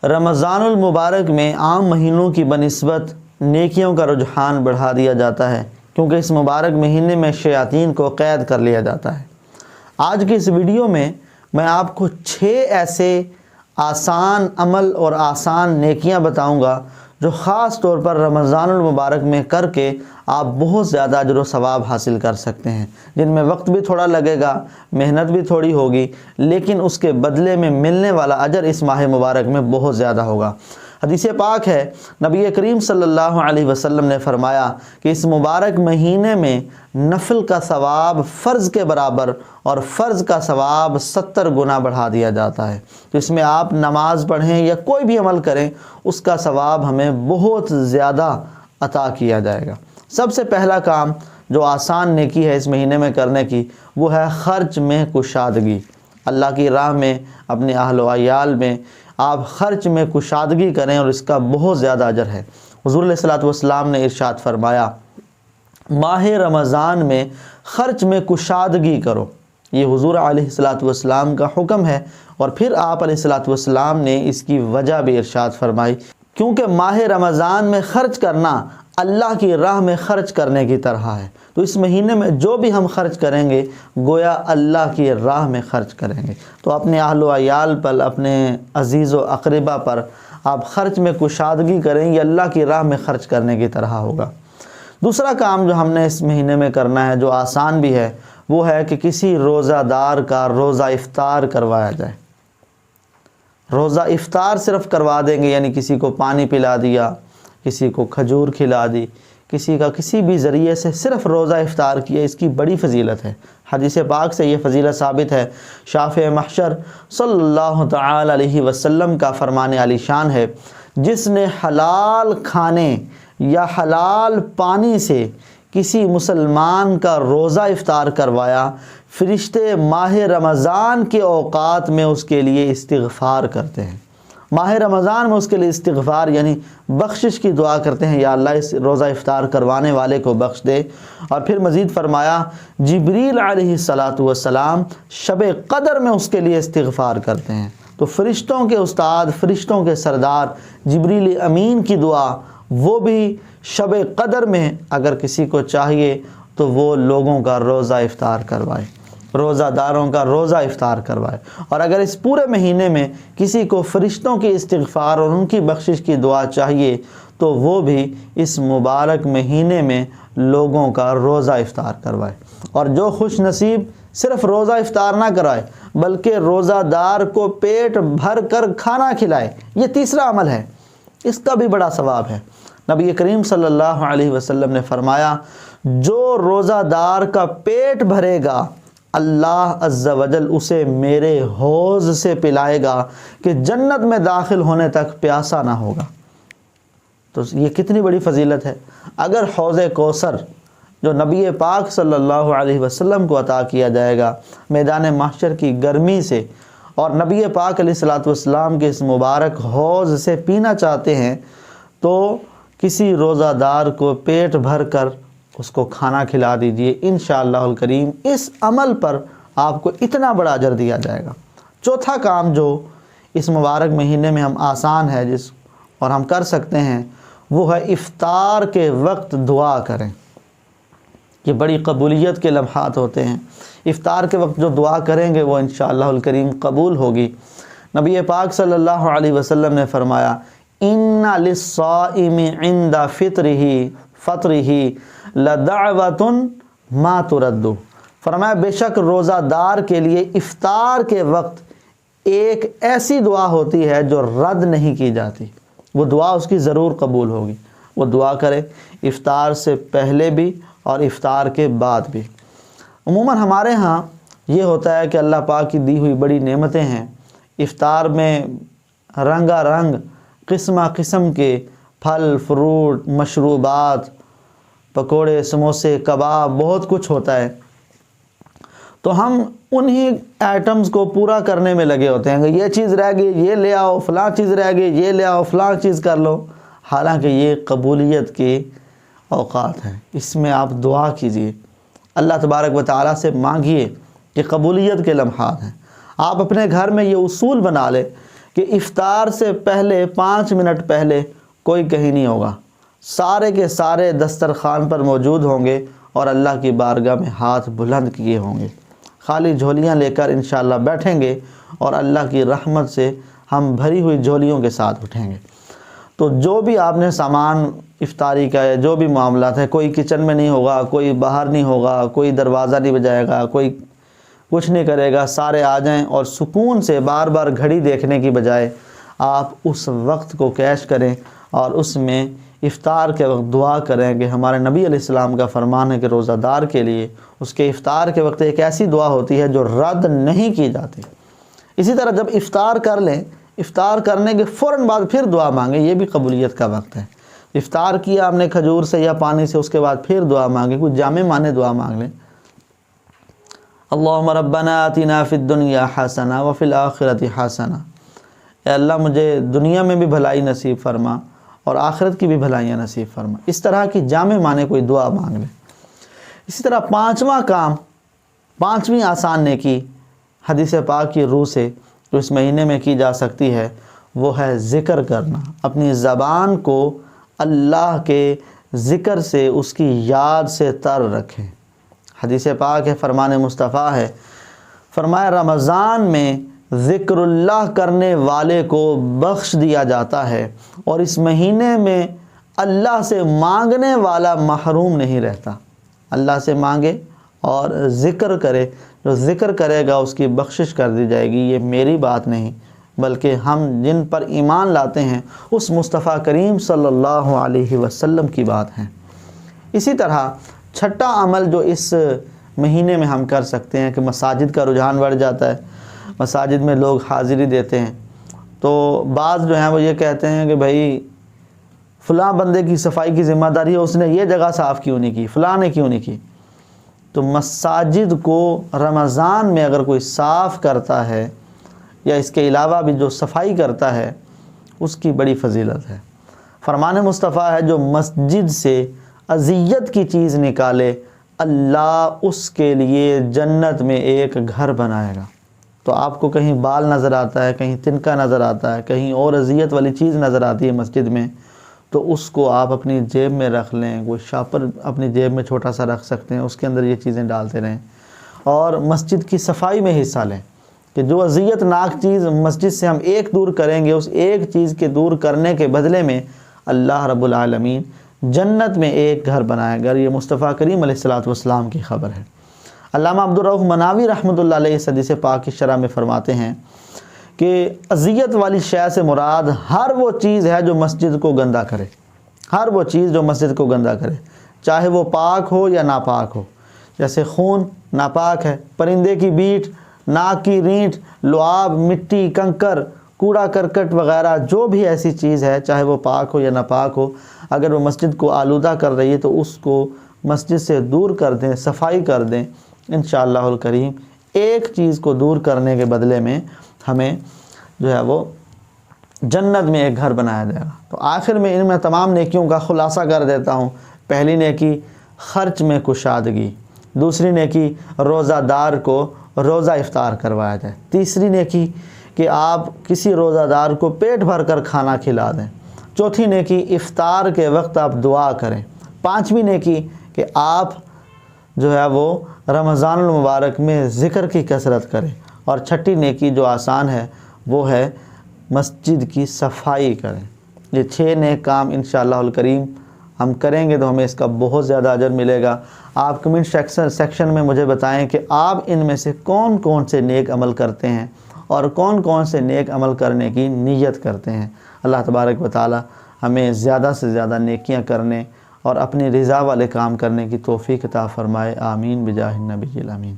رمضان المبارک میں عام مہینوں کی بنسبت نیکیوں کا رجحان بڑھا دیا جاتا ہے، کیونکہ اس مبارک مہینے میں شیاطین کو قید کر لیا جاتا ہے۔ آج کی اس ویڈیو میں آپ کو 6 ایسے آسان عمل اور آسان نیکیاں بتاؤں گا جو خاص طور پر رمضان المبارک میں کر کے آپ بہت زیادہ اجر و ثواب حاصل کر سکتے ہیں، جن میں وقت بھی تھوڑا لگے گا، محنت بھی تھوڑی ہوگی، لیکن اس کے بدلے میں ملنے والا اجر اس ماہ مبارک میں بہت زیادہ ہوگا۔ حدیث پاک ہے، نبی کریم صلی اللہ علیہ وسلم نے فرمایا کہ اس مبارک مہینے میں نفل کا ثواب فرض کے برابر اور فرض کا ثواب 70 گنا بڑھا دیا جاتا ہے۔ تو اس میں آپ نماز پڑھیں یا کوئی بھی عمل کریں، اس کا ثواب ہمیں بہت زیادہ عطا کیا جائے گا۔ سب سے پہلا کام جو آسان نیکی ہے اس مہینے میں کرنے کی، وہ ہے خرچ میں کشادگی۔ اللہ کی راہ میں، اپنے اہل و عیال میں آپ خرچ میں کشادگی کریں اور اس کا بہت زیادہ اجر ہے۔ حضور علیہ الصلوۃ والسلام نے ارشاد فرمایا، ماہ رمضان میں خرچ میں کشادگی کرو۔ یہ حضور علیہ الصلوۃ والسلام کا حکم ہے، اور پھر آپ علیہ الصلوۃ والسلام نے اس کی وجہ بھی ارشاد فرمائی، کیونکہ ماہ رمضان میں خرچ کرنا اللہ کی راہ میں خرچ کرنے کی طرح ہے۔ تو اس مہینے میں جو بھی ہم خرچ کریں گے، گویا اللہ کی راہ میں خرچ کریں گے۔ تو اپنے اہل و عیال پر، اپنے عزیز و اقربا پر آپ خرچ میں کشادگی کریں، یہ اللہ کی راہ میں خرچ کرنے کی طرح ہوگا۔ دوسرا کام جو ہم نے اس مہینے میں کرنا ہے، جو آسان بھی ہے، وہ ہے کہ کسی روزہ دار کا روزہ افطار کروایا جائے۔ روزہ افطار صرف کروا دیں گے، یعنی کسی کو پانی پلا دیا، کسی کو کھجور کھلا دی، کسی کا کسی بھی ذریعے سے صرف روزہ افطار کیا، اس کی بڑی فضیلت ہے۔ حدیث پاک سے یہ فضیلت ثابت ہے۔ شافع محشر صلی اللہ تعالی علیہ وسلم کا فرمان عالی شان ہے، جس نے حلال کھانے یا حلال پانی سے کسی مسلمان کا روزہ افطار کروایا، فرشتے ماہ رمضان کے اوقات میں اس کے لیے استغفار کرتے ہیں۔ ماہ رمضان میں اس کے لیے استغفار یعنی بخشش کی دعا کرتے ہیں، یا اللہ اس روزہ افطار کروانے والے کو بخش دے۔ اور پھر مزید فرمایا، جبریل علیہ السلام شب قدر میں اس کے لیے استغفار کرتے ہیں۔ تو فرشتوں کے استاد، فرشتوں کے سردار جبریل امین کی دعا، وہ بھی شب قدر میں اگر کسی کو چاہیے تو وہ لوگوں کا روزہ افطار کروائے، روزہ داروں کا روزہ افطار کروائے۔ اور اگر اس پورے مہینے میں کسی کو فرشتوں کی استغفار اور ان کی بخشش کی دعا چاہیے، تو وہ بھی اس مبارک مہینے میں لوگوں کا روزہ افطار کروائے۔ اور جو خوش نصیب صرف روزہ افطار نہ کرائے، بلکہ روزہ دار کو پیٹ بھر کر کھانا کھلائے، یہ تیسرا عمل ہے، اس کا بھی بڑا ثواب ہے۔ نبی کریم صلی اللہ علیہ وسلم نے فرمایا، جو روزہ دار کا پیٹ بھرے گا، اللہ عز و جل اسے میرے حوض سے پلائے گا کہ جنت میں داخل ہونے تک پیاسا نہ ہوگا۔ تو یہ کتنی بڑی فضیلت ہے۔ اگر حوض کوثر جو نبی پاک صلی اللہ علیہ وسلم کو عطا کیا جائے گا میدان محشر کی گرمی سے، اور نبی پاک علیہ الصلوۃ والسلام کے اس مبارک حوض سے پینا چاہتے ہیں، تو کسی روزہ دار کو پیٹ بھر کر اس کو کھانا کھلا دیجئے، انشاءاللہ الکریم اس عمل پر آپ کو اتنا بڑا اجر دیا جائے گا۔ چوتھا کام جو اس مبارک مہینے میں ہم آسان ہے اور ہم کر سکتے ہیں، وہ ہے افطار کے وقت دعا کریں۔ یہ بڑی قبولیت کے لمحات ہوتے ہیں۔ افطار کے وقت جو دعا کریں گے وہ انشاءاللہ الکریم قبول ہوگی۔ نبی پاک صلی اللہ علیہ وسلم نے فرمایا، ان للصائم عند فطرہ لدعوۃ ما ترد۔ فرمایا بے شک روزہ دار کے لیے افطار کے وقت ایک ایسی دعا ہوتی ہے جو رد نہیں کی جاتی، وہ دعا اس کی ضرور قبول ہوگی۔ وہ دعا کرے افطار سے پہلے بھی اور افطار کے بعد بھی۔ عموماً ہمارے ہاں یہ ہوتا ہے کہ اللہ پاک کی دی ہوئی بڑی نعمتیں ہیں، افطار میں رنگا رنگ قسم قسم کے پھل فروٹ، مشروبات، پکوڑے، سموسے، کباب، بہت کچھ ہوتا ہے۔ تو ہم انہی آئٹمز کو پورا کرنے میں لگے ہوتے ہیں کہ یہ چیز رہ گئی، یہ لے آؤ، فلاں چیز رہ گئی، یہ لے آؤ، فلاں چیز کر لو۔ حالانکہ یہ قبولیت کے اوقات ہیں، اس میں آپ دعا کیجئے، اللہ تبارک و تعالیٰ سے مانگیے، کہ قبولیت کے لمحات ہیں۔ آپ اپنے گھر میں یہ اصول بنا لیں کہ افطار سے پہلے 5 منٹ پہلے کوئی کہیں نہیں ہوگا، سارے کے سارے دسترخوان پر موجود ہوں گے اور اللہ کی بارگاہ میں ہاتھ بلند کیے ہوں گے، خالی جھولیاں لے کر انشاءاللہ بیٹھیں گے اور اللہ کی رحمت سے ہم بھری ہوئی جھولیوں کے ساتھ اٹھیں گے۔ تو جو بھی آپ نے سامان افطاری کا ہے، جو بھی معاملات ہیں، کوئی کچن میں نہیں ہوگا، کوئی باہر نہیں ہوگا، کوئی دروازہ نہیں بجائے گا، کوئی کچھ نہیں کرے گا، سارے آ جائیں اور سکون سے بار بار گھڑی دیکھنے کی بجائے آپ اس وقت کو کیش کریں اور اس میں افطار کے وقت دعا کریں کہ ہمارے نبی علیہ السلام کا فرمان ہے کہ روزہ دار کے لیے اس کے افطار کے وقت ایک ایسی دعا ہوتی ہے جو رد نہیں کی جاتی۔ اسی طرح جب افطار کر لیں، افطار کرنے کے فوراً بعد پھر دعا مانگیں، یہ بھی قبولیت کا وقت ہے۔ افطار کیا آپ نے کھجور سے یا پانی سے، اس کے بعد پھر دعا مانگیں، کوئی جامع معنی دعا مانگ لیں۔ اللہم ربنا آتنا فی الدنیا حسنہ وفی الآخرۃ حسنہ، اے اللہ مجھے دنیا میں بھی بھلائی نصیب فرما اور آخرت کی بھی بھلائیاں نصیب فرما، اس طرح کی جامع معنی کوئی دعا مانگ لیں۔ اسی طرح 5واں کام، 5ویں آسان نیکی حدیث پاک کی روح سے جو اس مہینے میں کی جا سکتی ہے وہ ہے ذکر کرنا۔ اپنی زبان کو اللہ کے ذکر سے، اس کی یاد سے تر رکھیں۔ حدیث پاک ہے، فرمان مصطفیٰ ہے، فرمایا رمضان میں ذکر اللہ کرنے والے کو بخش دیا جاتا ہے اور اس مہینے میں اللہ سے مانگنے والا محروم نہیں رہتا۔ اللہ سے مانگے اور ذکر کرے، جو ذکر کرے گا اس کی بخشش کر دی جائے گی۔ یہ میری بات نہیں بلکہ ہم جن پر ایمان لاتے ہیں اس مصطفیٰ کریم صلی اللہ علیہ وسلم کی بات ہے۔ اسی طرح 6واں عمل جو اس مہینے میں ہم کر سکتے ہیں کہ مساجد کا رجحان بڑھ جاتا ہے، مساجد میں لوگ حاضری دیتے ہیں، تو بعض جو ہیں وہ یہ کہتے ہیں کہ بھائی فلاں بندے کی صفائی کی ذمہ داری ہے، اس نے یہ جگہ صاف کیوں نہیں کی، فلاں نے کیوں نہیں کی۔ تو مساجد کو رمضان میں اگر کوئی صاف کرتا ہے یا اس کے علاوہ بھی جو صفائی کرتا ہے اس کی بڑی فضیلت ہے۔ فرمان مصطفیٰ ہے جو مسجد سے اذیت کی چیز نکالے اللہ اس کے لیے جنت میں ایک گھر بنائے گا۔ تو آپ کو کہیں بال نظر آتا ہے، کہیں تنکا نظر آتا ہے، کہیں اور اذیت والی چیز نظر آتی ہے مسجد میں، تو اس کو آپ اپنی جیب میں رکھ لیں، کوئی شاپر اپنی جیب میں چھوٹا سا رکھ سکتے ہیں، اس کے اندر یہ چیزیں ڈالتے رہیں اور مسجد کی صفائی میں حصہ لیں کہ جو اذیت ناک چیز مسجد سے ہم ایک دور کریں گے، اس ایک چیز کے دور کرنے کے بدلے میں اللہ رب العالمین جنت میں ایک گھر بنائے گا۔ یہ مصطفیٰ کریم علیہ السلام کی خبر ہے۔ علامہ عبدالرؤف مناوی رحمۃ اللہ علیہ اس حدیث پاک کی شرح میں فرماتے ہیں کہ اذیت والی شے سے مراد ہر وہ چیز ہے جو مسجد کو گندا کرے، ہر وہ چیز جو مسجد کو گندا کرے، چاہے وہ پاک ہو یا ناپاک ہو۔ جیسے خون ناپاک ہے، پرندے کی بیٹ، ناک کی رینٹ، لعاب، مٹی، کنکر، کوڑا کرکٹ وغیرہ جو بھی ایسی چیز ہے، چاہے وہ پاک ہو یا ناپاک ہو، اگر وہ مسجد کو آلودہ کر رہی ہے تو اس کو مسجد سے دور کر دیں، صفائی کر دیں۔ انشاءاللہ الکریم ایک چیز کو دور کرنے کے بدلے میں ہمیں جو ہے وہ جنت میں ایک گھر بنایا جائے گا۔ تو آخر میں ان میں تمام نیکیوں کا خلاصہ کر دیتا ہوں۔ پہلی نیکی خرچ میں کشادگی، دوسری نیکی روزہ دار کو روزہ افطار کروایا جائے، تیسری نیکی کہ آپ کسی روزہ دار کو پیٹ بھر کر کھانا کھلا دیں، چوتھی نیکی افطار کے وقت آپ دعا کریں، پانچویں نیکی کہ آپ جو ہے وہ رمضان المبارک میں ذکر کی کثرت کریں، اور چھٹی نیکی جو آسان ہے وہ ہے مسجد کی صفائی کریں۔ یہ 6 نیک کام انشاءاللہ الکریم ہم کریں گے تو ہمیں اس کا بہت زیادہ اجر ملے گا۔ آپ کمنٹ سیکشن میں مجھے بتائیں کہ آپ ان میں سے کون کون سے نیک عمل کرتے ہیں اور کون کون سے نیک عمل کرنے کی نیت کرتے ہیں۔ اللہ تبارک و تعالی ہمیں زیادہ سے زیادہ نیکیاں کرنے اور اپنی رضا والے کام کرنے کی توفیق عطا فرمائے۔ آمین بجاہ النبی الامین۔